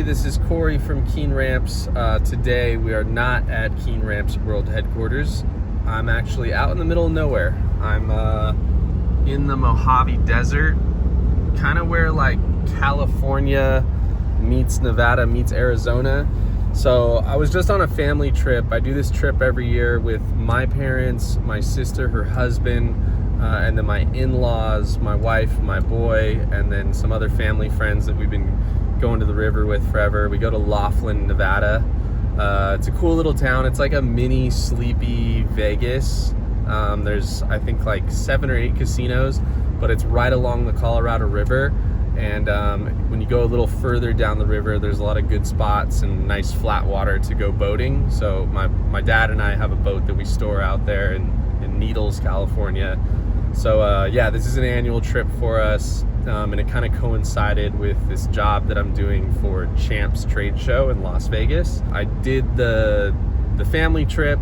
everybody, this is Cory from Keen Ramps. Today we are not at Keen Ramps World Headquarters. I'm actually out in the middle of nowhere. I'm in the Mojave Desert, kind of where like California meets Nevada meets Arizona. So I was just on a family trip. I do this trip every year with my parents, my sister, her husband, and then my in-laws, my wife, my boy, and then some other family friends that we've been going to the river with forever. We go to Laughlin, Nevada. It's a cool little town. It's like a mini sleepy Vegas. There's I think like 7 or 8 casinos, but it's right along the Colorado River. And when you go a little further down the river, there's a lot of good spots and nice flat water to go boating. So my dad and I have a boat that we store out there in Needles, California. So yeah, this is an annual trip for us, and it kind of coincided with this job that I'm doing for Champs Trade Show in Las Vegas. I did the family trip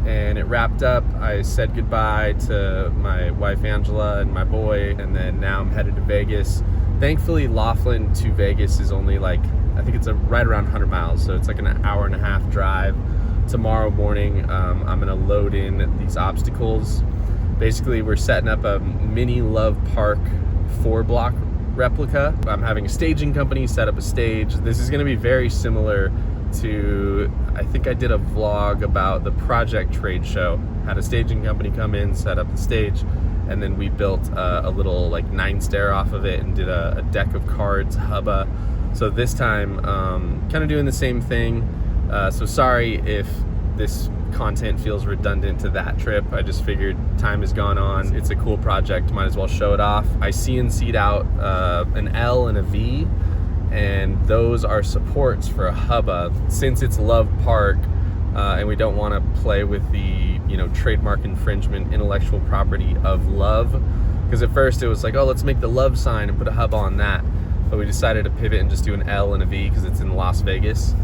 and it wrapped up. I said goodbye to my wife Angela and my boy, and then now I'm headed to Vegas. Thankfully, Laughlin to Vegas is only like, I think it's right around 100 miles, so it's like an hour-and-a-half drive. Tomorrow morning, I'm gonna load in these obstacles. Basically, we're setting up a mini Love Park 4-block replica. I'm having a staging company set up a stage. This is gonna be very similar to, I think I did a vlog about the Project Trade Show. Had a staging company come in, set up the stage, and then we built a little like 9-stair off of it and did a deck of cards, hubba. So this time, kind of doing the same thing. So sorry if this content feels redundant to that trip. I just figured time has gone on. It's a cool project, might as well show it off. I CNC'd out an L and a V, and those are supports for a hubba. Since it's Love Park, and we don't want to play with the trademark infringement, intellectual property of love, because at first it was like, oh, let's make the love sign and put a hubba on that, but we decided to pivot and just do an L and a V because it's in Las Vegas.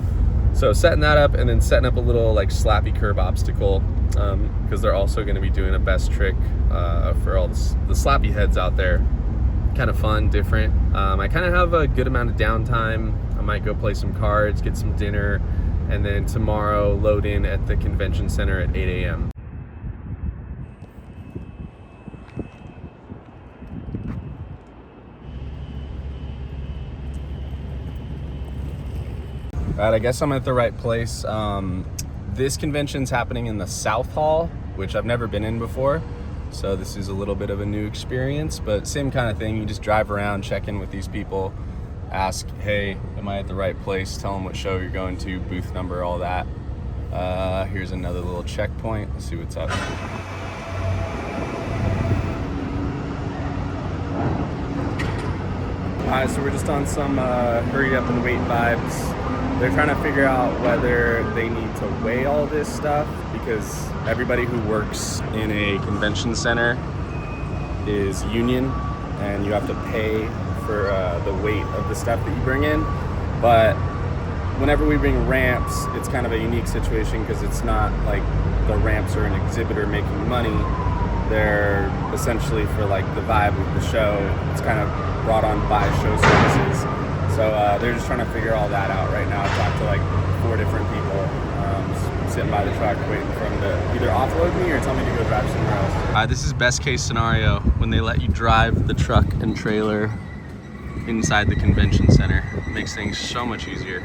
So setting that up, and then setting up a little like slappy curb obstacle, because they're also going to be doing a best trick for all the slappy heads out there. Kind of fun, different. I kind of have a good amount of downtime. I might go play some cards, get some dinner, and then tomorrow load in at the convention center at 8 a.m. All right, I guess I'm at the right place. This convention's happening in the South Hall, which I've never been in before. So this is a little bit of a new experience, but same kind of thing. You just drive around, check in with these people, ask, hey, am I at the right place? Tell them what show you're going to, booth number, all that. Here's another little checkpoint. Let's see what's up. All right, so we're just on some hurry up and wait vibes. They're trying to figure out whether they need to weigh all this stuff, because everybody who works in a convention center is union, and you have to pay for the weight of the stuff that you bring in. But whenever we bring ramps, it's kind of a unique situation because it's not like the ramps are an exhibitor making money. They're essentially for like the vibe of the show. It's kind of brought on by show services. So they're just trying to figure all that out right now. I talked to like 4 different people, sitting by the truck waiting for them to either offload me or tell me to go drive somewhere else. This is best case scenario, when they let you drive the truck and trailer inside the convention center. It makes things so much easier.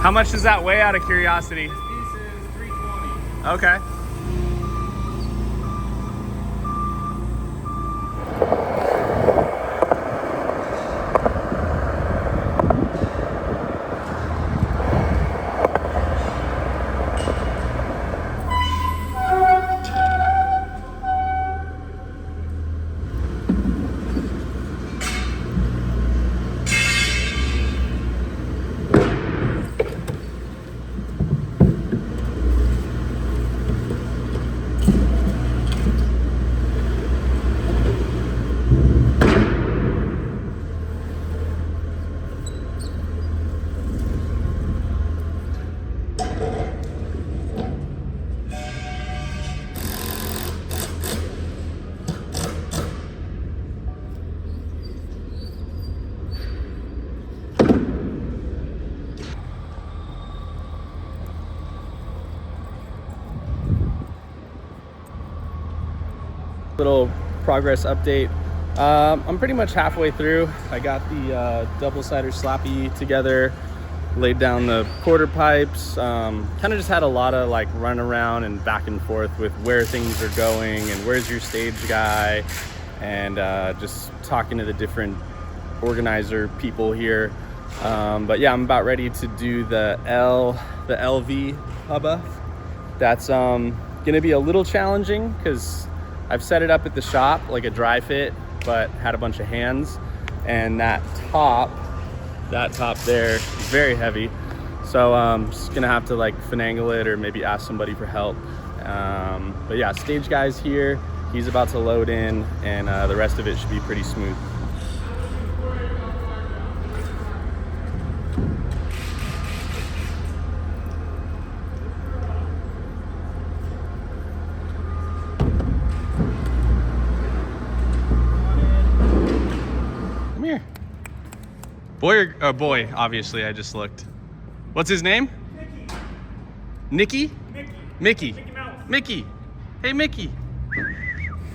How much does that weigh, out of curiosity? This piece is 320. Okay. Little progress update. I'm pretty much halfway through. I got the double-sider slappy together, laid down the quarter pipes, kind of just had a lot of like run around and back and forth with where things are going and where's your stage guy, and just talking to the different organizer people here. But yeah, I'm about ready to do the LV hubba. That's gonna be a little challenging because I've set it up at the shop like a dry fit, but had a bunch of hands, and that top there is very heavy. So just gonna have to like finagle it or maybe ask somebody for help. But yeah, stage guy's here. He's about to load in, and the rest of it should be pretty smooth. Come here. Boy or boy, obviously, I just looked. What's his name? Nicky. Mickey? Mickey. Mickey. Hey, Mickey.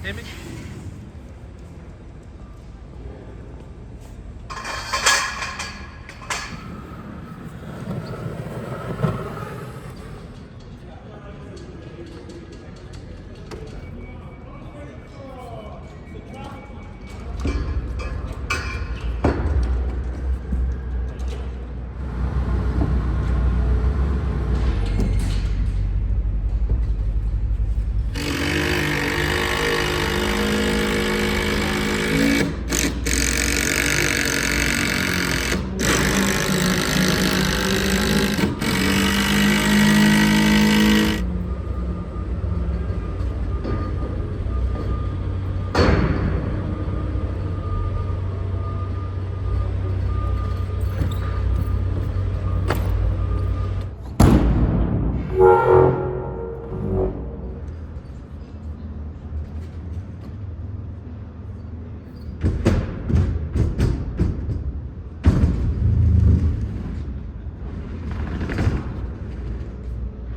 Hey, Mickey.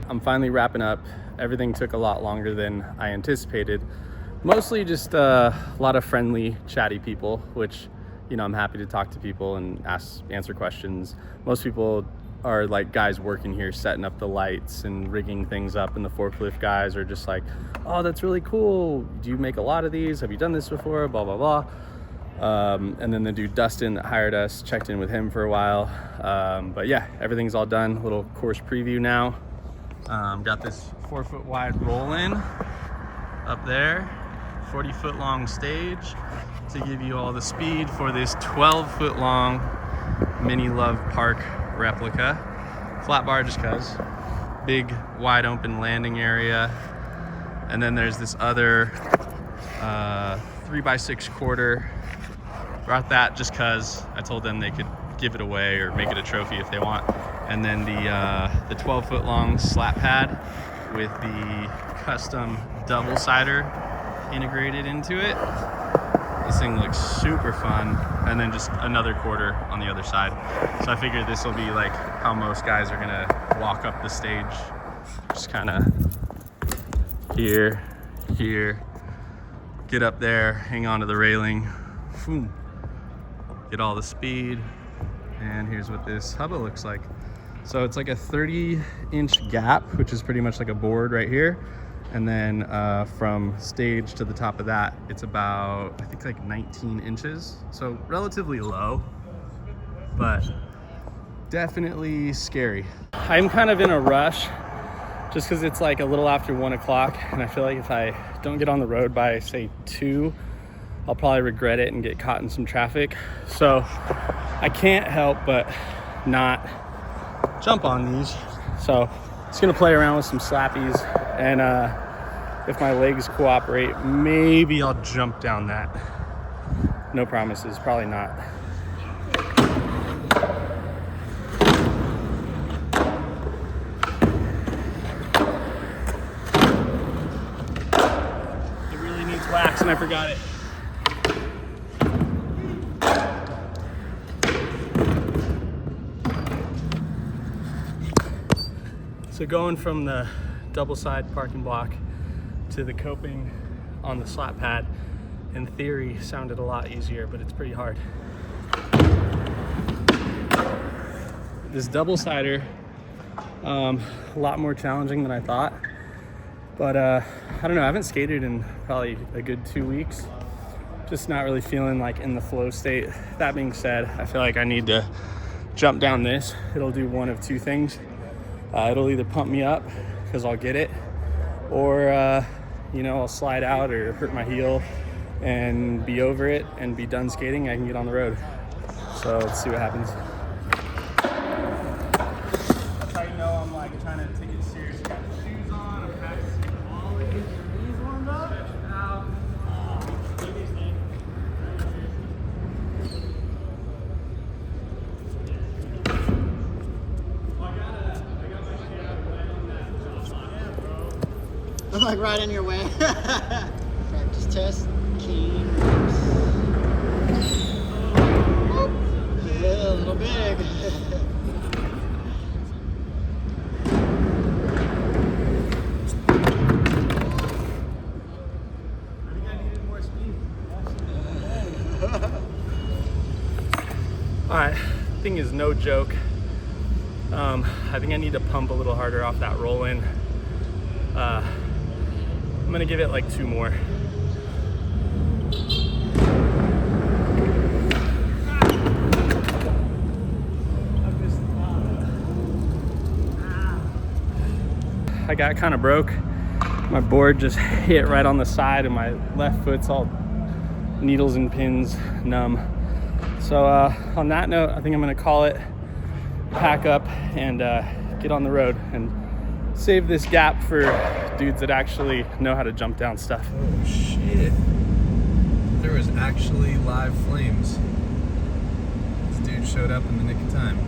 I'm finally wrapping up. Everything took a lot longer than I anticipated. Mostly just a lot of friendly, chatty people, which, you know, I'm happy to talk to people and answer questions. Most people are like guys working here setting up the lights and rigging things up, and the forklift guys are just like, oh, that's really cool. Do you make a lot of these? Have you done this before? Blah, blah, blah. And then the dude Dustin that hired us, checked in with him for a while. But yeah, everything's all done. Little course preview now. Got this 4-foot wide roll-in up there, 40-foot long stage to give you all the speed for this 12-foot long Mini Love Park replica. Flat bar just cause. Big wide open landing area. And then there's this other 3x6 quarter. Brought that just cause I told them they could give it away or make it a trophy if they want. And then the 12-foot long slap pad with the custom double-sider integrated into it. This thing looks super fun. And then just another quarter on the other side. So I figured this will be like how most guys are gonna walk up the stage. Just kind of here, get up there, hang on to the railing, boom, get all the speed. And here's what this hubba looks like. So it's like a 30-inch gap, which is pretty much like a board right here. And then from stage to the top of that, it's about, I think, like 19 inches. So relatively low, but definitely scary. I'm kind of in a rush just because it's like a little after 1 o'clock. And I feel like if I don't get on the road by, say, 2, I'll probably regret it and get caught in some traffic. So I can't help but not jump on these. So just gonna play around with some slappies, and if my legs cooperate, maybe I'll jump down that. No promises, probably not. It really needs wax and I forgot it. So going from the double side parking block to the coping on the slat pad, in theory, sounded a lot easier, but it's pretty hard. This double sider, a lot more challenging than I thought. But I don't know, I haven't skated in probably a good 2 weeks. Just not really feeling like in the flow state. That being said, I feel like I need to jump down this. It'll do one of two things. It'll either pump me up because I'll get it, or you know, I'll slide out or hurt my heel and be over it and be done skating. I can get on the road. So let's see what happens. That's how you know I'm like trying to take it serious. Got the shoes on, I'm practicing all of these. Knees warmed up. Out. I'm like right in your way. Practice test. Keen. Yeah, a little big. All right, thing is no joke. I think I need to pump a little harder off that roll in. I'm gonna give it like 2 more. I got kind of broke. My board just hit right on the side and my left foot's all needles and pins numb. So on that note, I think I'm gonna call it, pack up and get on the road and save this gap for dudes that actually know how to jump down stuff. Oh shit. There was actually live flames. This dude showed up in the nick of time.